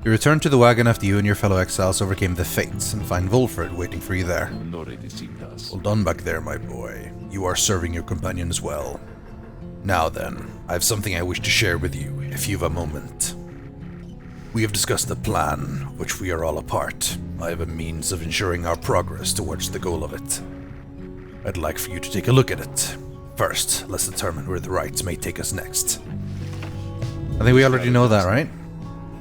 You return to the wagon after you and your fellow exiles overcame the fates and find Wolfred waiting for you there. Well done back there, my boy. You are serving your companions well. Now then, I have something I wish to share with you, if you've a moment. We have discussed a plan, of which we are all a part. I have a means of ensuring our progress towards the goal of it. I'd like for you to take a look at it. First, let's determine where the rites may take us next. I think we already know that, right?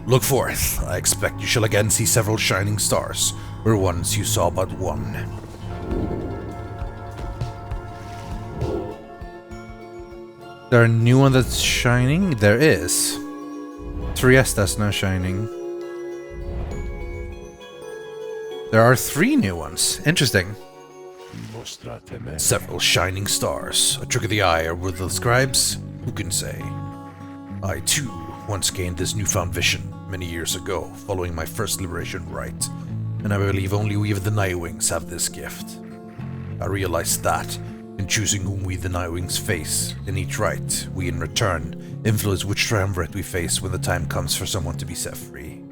Look forth. I expect you shall again see several shining stars, where once you saw but one. There a new one that's shining? There is. Triesta's now shining. There are 3 new ones. Interesting. Several shining stars. A trick of the eye, or with the scribes? Who can say? I, too, once gained this newfound vision many years ago, following my first liberation rite, and I believe only we of the Nightwings have this gift. I realized that, in choosing whom we the Nightwings face in each rite, we in return influence which triumvirate we face when the time comes for someone to be set free.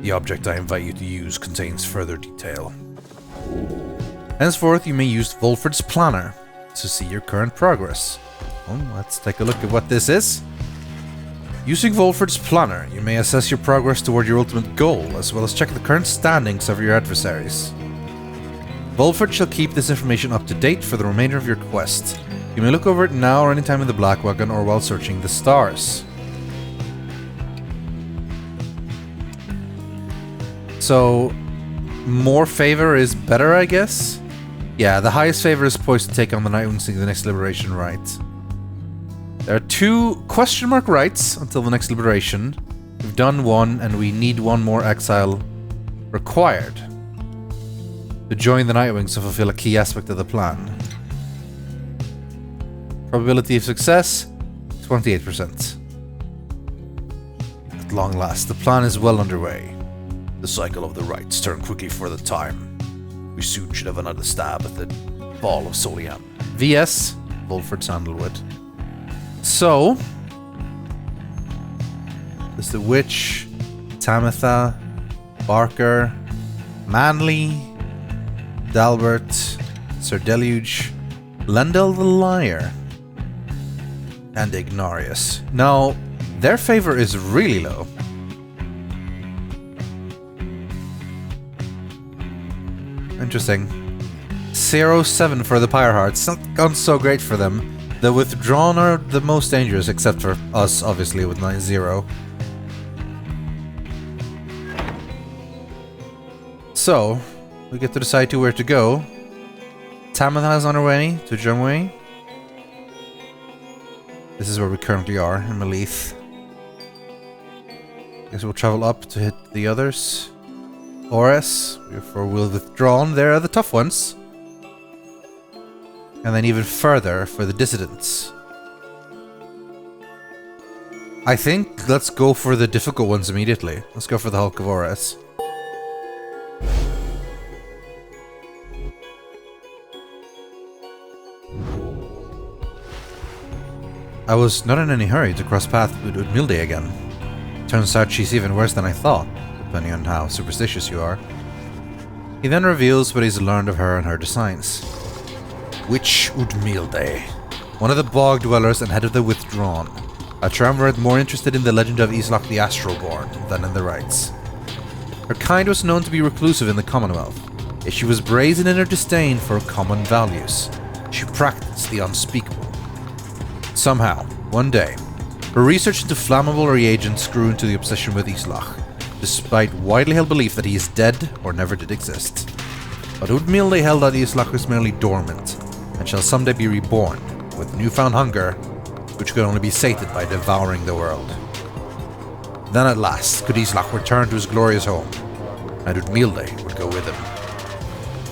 The object I invite you to use contains further detail. Henceforth, you may use Wolfred's planner to see your current progress. Well, let's take a look at what this is. Using Wolfred's planner, you may assess your progress toward your ultimate goal, as well as check the current standings of your adversaries. Wolfred shall keep this information up to date for the remainder of your quest. You may look over it now or anytime in the Black Wagon or while searching the stars. So, more favor is better, I guess? Yeah, the highest favor is poised to take on the Nightwings in the next liberation rite. There are 2 question mark rites until the next liberation. We've done 1 and we need 1 more exile required to join the Nightwings to fulfill a key aspect of the plan. Probability of success, 28%. At long last, the plan is well underway. The cycle of the rites turn quickly for the time. We soon should have another stab at the ball of Solian. VS, Wolfred Sandalwood. So, there's the Witch, Tamitha, Barker, Manly, Dalbert, Sir Deluge, Lendel the Liar, and Ignarius. Now, their favor is really low. Interesting. 0-7 for the Pyre Hearts. Not gone so great for them. The withdrawn are the most dangerous, except for us, obviously, with 9-0. So, we get to decide where to go. Tamitha is on her way to Jungwei. This is where we currently are, in Malith. Guess we'll travel up to hit the others. Horus, for we'll withdrawn. There are the tough ones. And then even further for the dissidents. I think let's go for the difficult ones immediately. Let's go for the Hulk of Horus. I was not in any hurry to cross paths with Udmilde again. Turns out she's even worse than I thought, depending on how superstitious you are. He then reveals what he's learned of her and her designs. Witch Udmilde, one of the Bog Dwellers and head of the Withdrawn, a triumvirate more interested in the legend of Islach the Astralborn than in the rites. Her kind was known to be reclusive in the Commonwealth, yet she was brazen in her disdain for common values. She practiced the unspeakable. Somehow, one day, her research into flammable reagents grew into the obsession with Islach, despite widely held belief that he is dead or never did exist. But Udmilde held that Islach was merely dormant, and shall someday be reborn, with newfound hunger, which could only be sated by devouring the world. Then at last could Islach return to his glorious home, and Udmilde would go with him.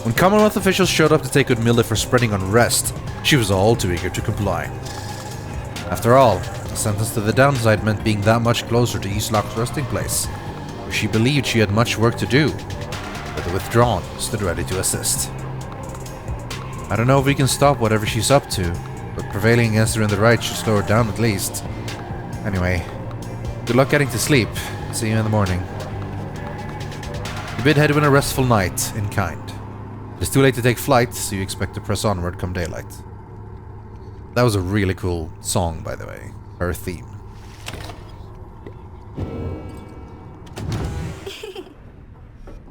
When Commonwealth officials showed up to take Udmilde for spreading unrest, she was all too eager to comply. After all, a sentence to the downside meant being that much closer to Islach's resting place, where she believed she had much work to do, but the Withdrawn stood ready to assist. I don't know if we can stop whatever she's up to, but prevailing against her in the right should slow her down at least. Anyway, good luck getting to sleep. See you in the morning. You bid Hedwyn a restful night, in kind. It is too late to take flight, so you expect to press onward come daylight. That was a really cool song, by the way. Her theme.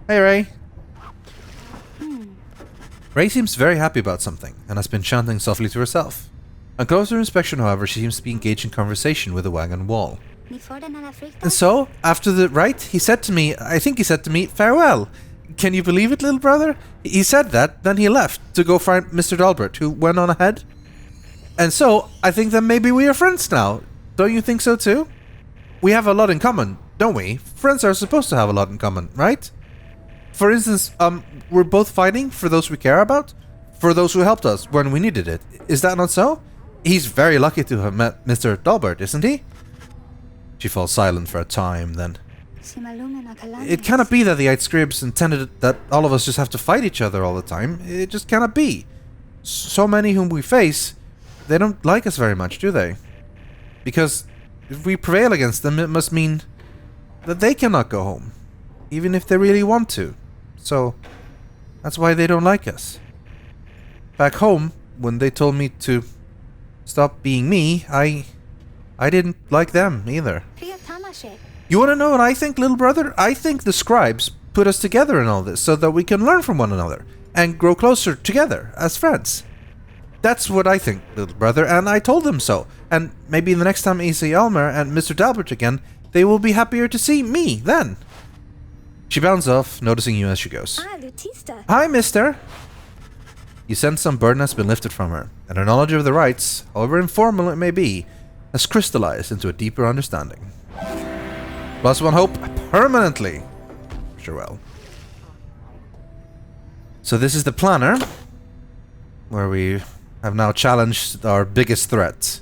Hey, Ray. Ray seems very happy about something, and has been chanting softly to herself. On closer inspection, however, she seems to be engaged in conversation with the wagon wall. And so, after the rite, he said to me, farewell. Can you believe it, little brother? He said that, then he left to go find Mr. Dalbert, who went on ahead. And so, I think that maybe we are friends now. Don't you think so too? We have a lot in common, don't we? Friends are supposed to have a lot in common, right? For instance, we're both fighting for those we care about, for those who helped us when we needed it. Is that not so? He's very lucky to have met Mr. Dalbert, isn't he? She falls silent for a time, then. It cannot be that the Scribs intended that all of us just have to fight each other all the time. It just cannot be. So many whom we face, they don't like us very much, do they? Because if we prevail against them, it must mean that they cannot go home, even if they really want to. So, that's why they don't like us. Back home, when they told me to stop being me, I didn't like them either. You want to know what I think, little brother? I think the scribes put us together in all this so that we can learn from one another and grow closer together as friends. That's what I think, little brother, and I told them so. And maybe the next time I see Elmer and Mr. Dalbert again, they will be happier to see me then. She bounds off, noticing you as she goes. Hi, mister. You sense some burden has been lifted from her, and her knowledge of the rites, however informal it may be, has crystallized into a deeper understanding. +1 hope permanently. Sure well. So this is the planner, where we have now challenged our biggest threat.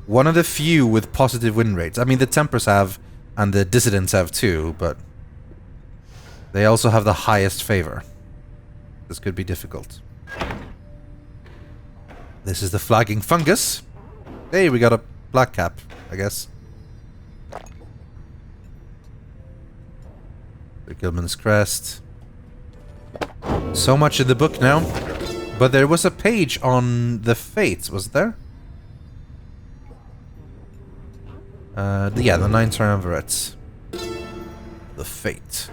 One of the few with positive win rates. I mean, the Tempers have, and the Dissidents have too, but they also have the highest favor. This could be difficult. This is the flagging fungus. Hey, we got a black cap, I guess. The Gilman's crest. So much in the book now. But there was a page on the fates, was there? Yeah, the 9 triumvirates. The fate.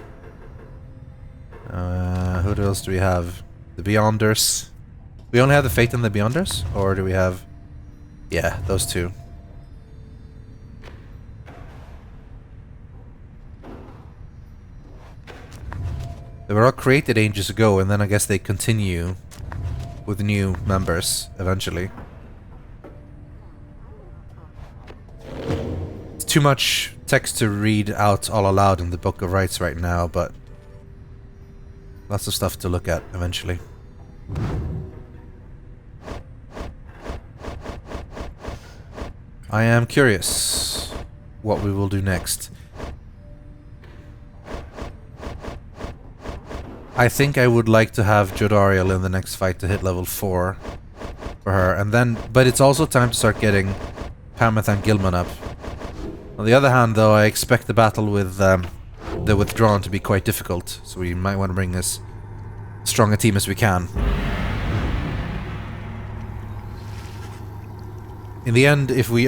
Who else do we have? The Beyonders. We only have the Fate and the Beyonders? Or do we have... Yeah, those two. They were all created ages ago, and then I guess they continue with new members, eventually. It's too much text to read out all aloud in the Book of Rites right now, but... lots of stuff to look at, eventually. I am curious what we will do next. I think I would like to have Jodariel in the next fight to hit level 4 for her, and then, but it's also time to start getting Pameth and Gilman up. On the other hand, though, I expect the battle with the withdrawn to be quite difficult, so we might want to bring as strong a team as we can. In the end, if we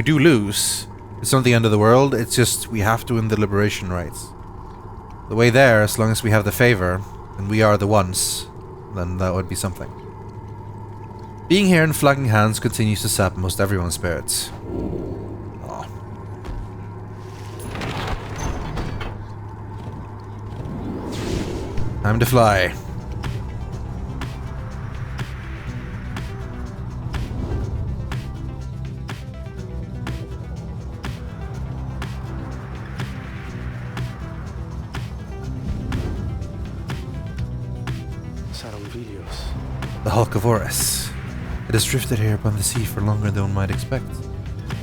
do lose, it's not the end of the world, it's just we have to win the liberation rights. The way there, as long as we have the favor, and we are the ones, then that would be something. Being here in flagging hands continues to sap most everyone's spirits. Oh. Time to fly. The Hulk of Horus. It has drifted here upon the sea for longer than one might expect.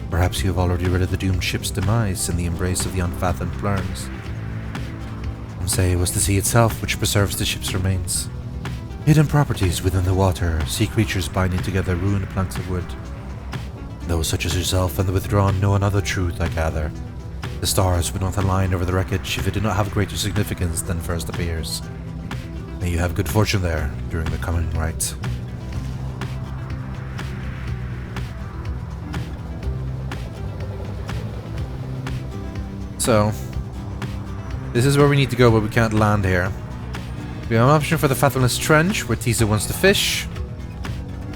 Perhaps you have already read of the doomed ship's demise in the embrace of the unfathomed plurns. Some say it was the sea itself which preserves the ship's remains. Hidden properties within the water, sea creatures binding together ruined planks of wood. Those such as yourself and the withdrawn know another truth, I gather. The stars would not align over the wreckage if it did not have greater significance than first appears. May you have good fortune there during the coming rite. So, this is where we need to go, but we can't land here. We have an option for the Fathomless Trench, where Tiso wants to fish.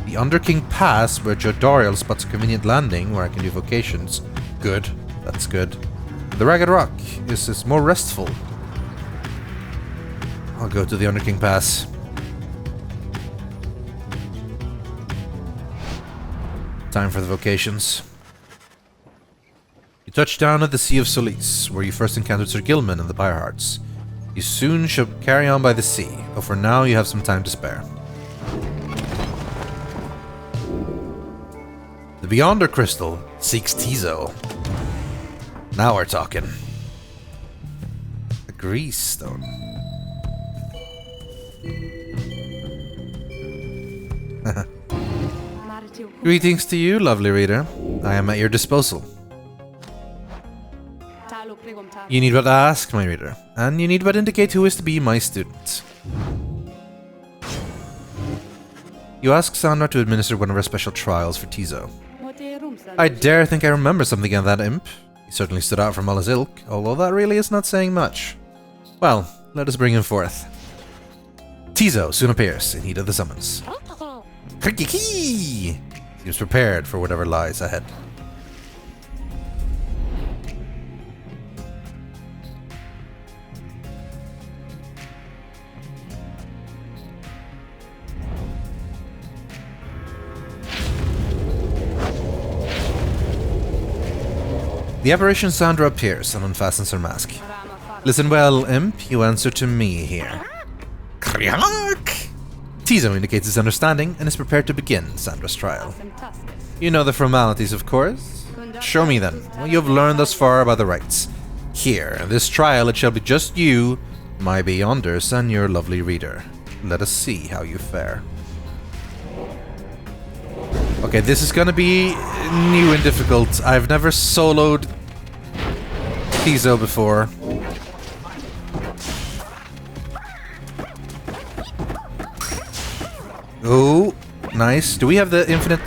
The Underking Pass, where Jodariel spots a convenient landing, where I can do vocations. Good. That's good. The Ragged Rock is more restful. I'll go to the Underking Pass. Time for the vocations. You touch down at the Sea of Solis, where you first encountered Sir Gilman and the Pyre Hearts. You soon shall carry on by the sea, but for now you have some time to spare. The Beyonder Crystal seeks Tiso. Now we're talking. The Grease Stone. Greetings to you, lovely reader. I am at your disposal. You need but ask, my reader, and you need but indicate who is to be my student. You ask Sandra to administer one of her special trials for Tiso. I dare think I remember something of that imp. He certainly stood out from all his ilk, although that really is not saying much. Well, let us bring him forth. Tiso soon appears in heed of the summons. Krikiki! Seems prepared for whatever lies ahead. The apparition Sandra appears and unfastens her mask. Listen well, imp, you answer to me here. Kriak! Tiso indicates his understanding and is prepared to begin Sandra's trial. You know the formalities, of course. Show me then what you have learned thus far about the rites. Here, in this trial, it shall be just you, my Beyonders, and your lovely reader. Let us see how you fare. Okay, this is gonna be new and difficult. I've never soloed Tiso before. Oh, nice. Do we have the infinite?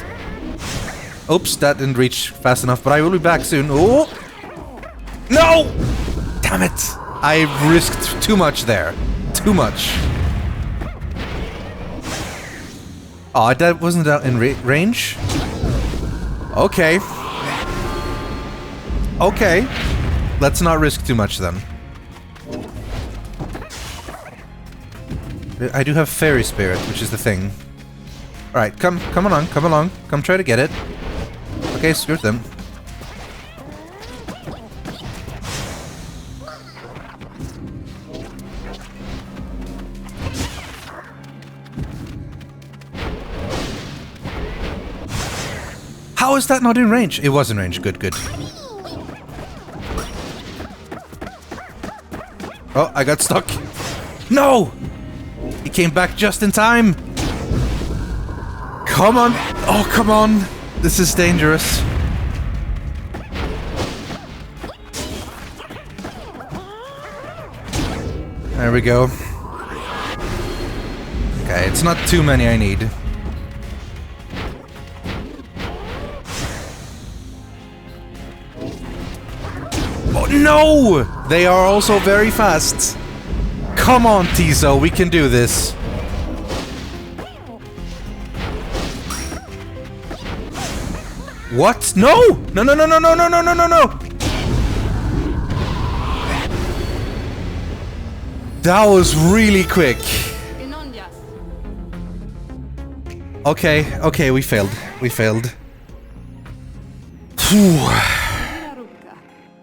Oops, that didn't reach fast enough, but I will be back soon. Oh! No! Damn it! I risked too much there. Too much. Oh, that wasn't out in range? Okay. Okay. Let's not risk too much then. I do have Fairy Spirit, which is the thing. Alright, come along. Come try to get it. Okay, screw them. How is that not in range? It was in range. Good, good. Oh, I got stuck. No! He came back just in time. Come on. Oh, come on. This is dangerous. There we go. Okay, it's not too many I need. Oh, no! They are also very fast. Come on, Tiso, we can do this. What? No! No, no, no, no, no, no, no, no, no, no! That was really quick. Okay, okay, we failed. We failed. Phew.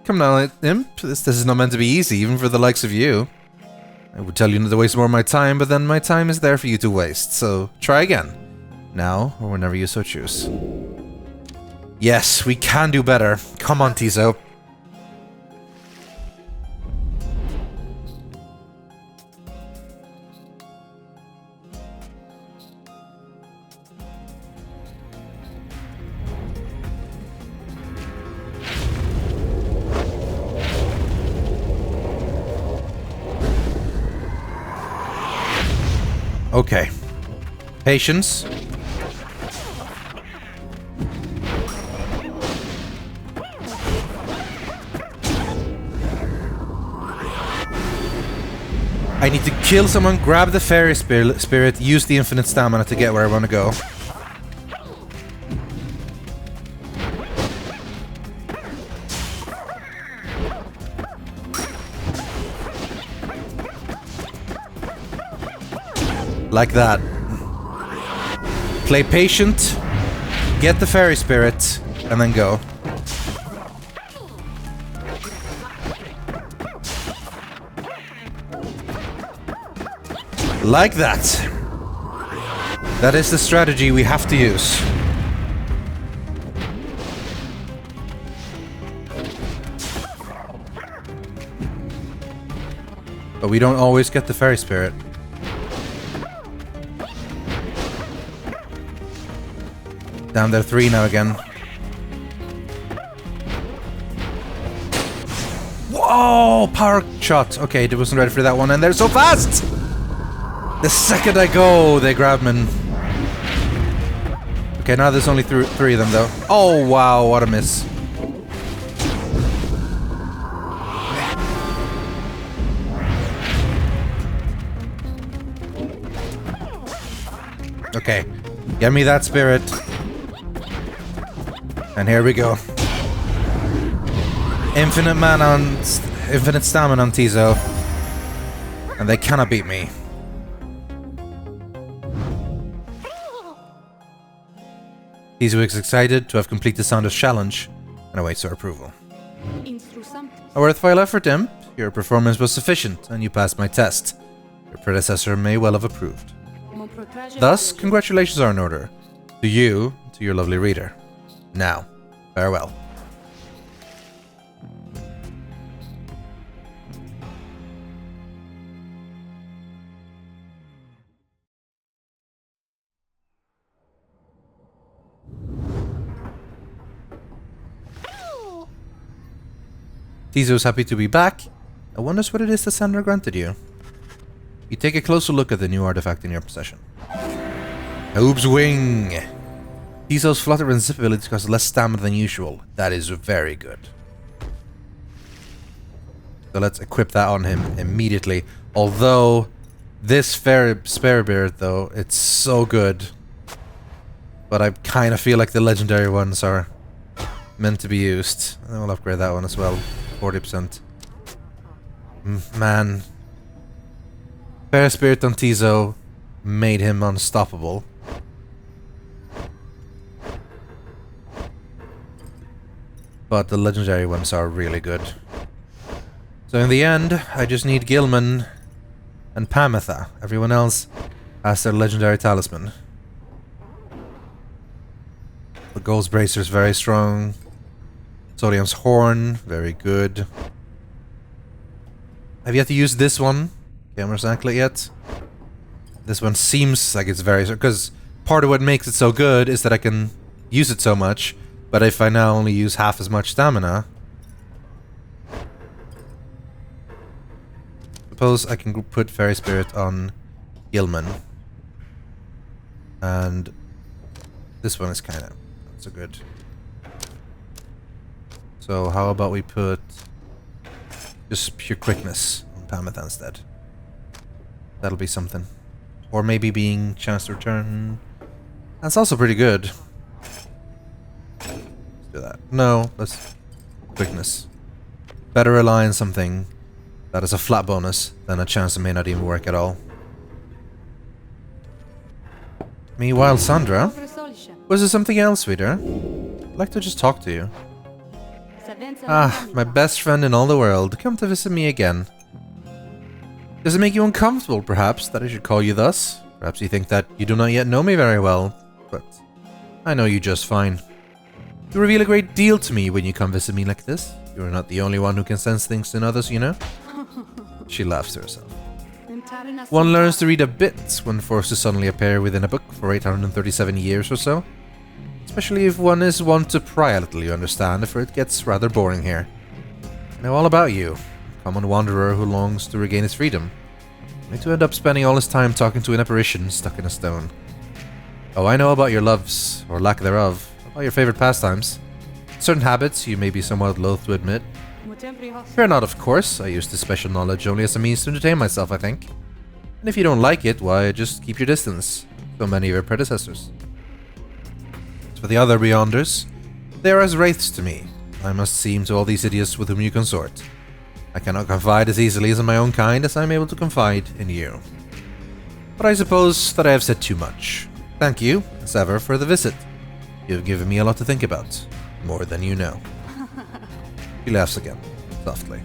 Come now, imp. This is not meant to be easy, even for the likes of you. I would tell you not to waste more of my time, but then my time is there for you to waste, so try again. Now, or whenever you so choose. Yes, we can do better. Come on, Tiso. Okay. Patience. I need to kill someone, grab the fairy spirit, use the infinite stamina to get where I want to go. Like that. Play patient, get the fairy spirit, and then go. Like that. That is the strategy we have to use. But we don't always get the fairy spirit. Down there 3 now again. Whoa! Power shot. Okay, I wasn't ready for that one, and they're so fast! The second I go, they grab me. Okay, now there's only 3 of them, though. Oh, wow, what a miss. Okay, get me that spirit. And here we go. Infinite mana on... Infinite stamina on Tizo. And they cannot beat me. Tizo is excited to have completed Sandra's challenge and awaits her approval. A worthwhile effort, Imp. Your performance was sufficient and you passed my test. Your predecessor may well have approved. Thus, congratulations are in order. To you, to your lovely reader. Now, farewell. Tizo's happy to be back. I wonders what it is that Sandra granted you. You take a closer look at the new artifact in your possession. Hope's Wing! Tizo's flutter and zip abilities cost less stamina than usual. That is very good. So let's equip that on him immediately. Although, this spare beard though, it's so good. But I kind of feel like the legendary ones are meant to be used. And we'll upgrade that one as well. 40%. Man. Fair Spirit on Tizo made him unstoppable. But the legendary ones are really good. So in the end, I just need Gilman and Pamitha. Everyone else has their legendary talisman. The Ghost Bracer is very strong. Sodium's Horn, very good. Have yet to use this one. Camera's Anklet yet. This one seems like it's very... Because part of what makes it so good is that I can use it so much. But if I now only use half as much stamina... Suppose I can put Fairy Spirit on Gilman. And... This one is kind of... not so good. So how about we put... just pure quickness on Pamitha instead. That'll be something. Or maybe being chance to return. That's also pretty good. Let's do that. No, let's... quickness. Better rely on something that is a flat bonus than a chance that may not even work at all. Meanwhile, Sandra, was there something else, sweetheart? I'd like to just talk to you. Ah, my best friend in all the world, come to visit me again. Does it make you uncomfortable, perhaps, that I should call you thus? Perhaps you think that you do not yet know me very well, but I know you just fine. You reveal a great deal to me when you come visit me like this. You are not the only one who can sense things in others, you know? She laughs to herself. One learns to read a bit when forced to suddenly appear within a book for 837 years or so. Especially if one is wont to pry a little, you understand, for it gets rather boring here. I know all about you, a common wanderer who longs to regain his freedom. only to end up spending all his time talking to an apparition stuck in a stone. Oh, I know about your loves, or lack thereof, about your favorite pastimes. Certain habits you may be somewhat loath to admit. Fear not, of course. I use this special knowledge only as a means to entertain myself, I think. And if you don't like it, why, just keep your distance. So many of your predecessors. As for the other Beyonders, they are as wraiths to me. I must seem to all these idiots with whom you consort. I cannot confide as easily as in my own kind as I am able to confide in you. But I suppose that I have said too much. Thank you, as ever, for the visit. You have given me a lot to think about. More than you know. He laughs again, softly.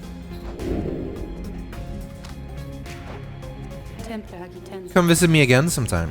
Come visit me again sometime.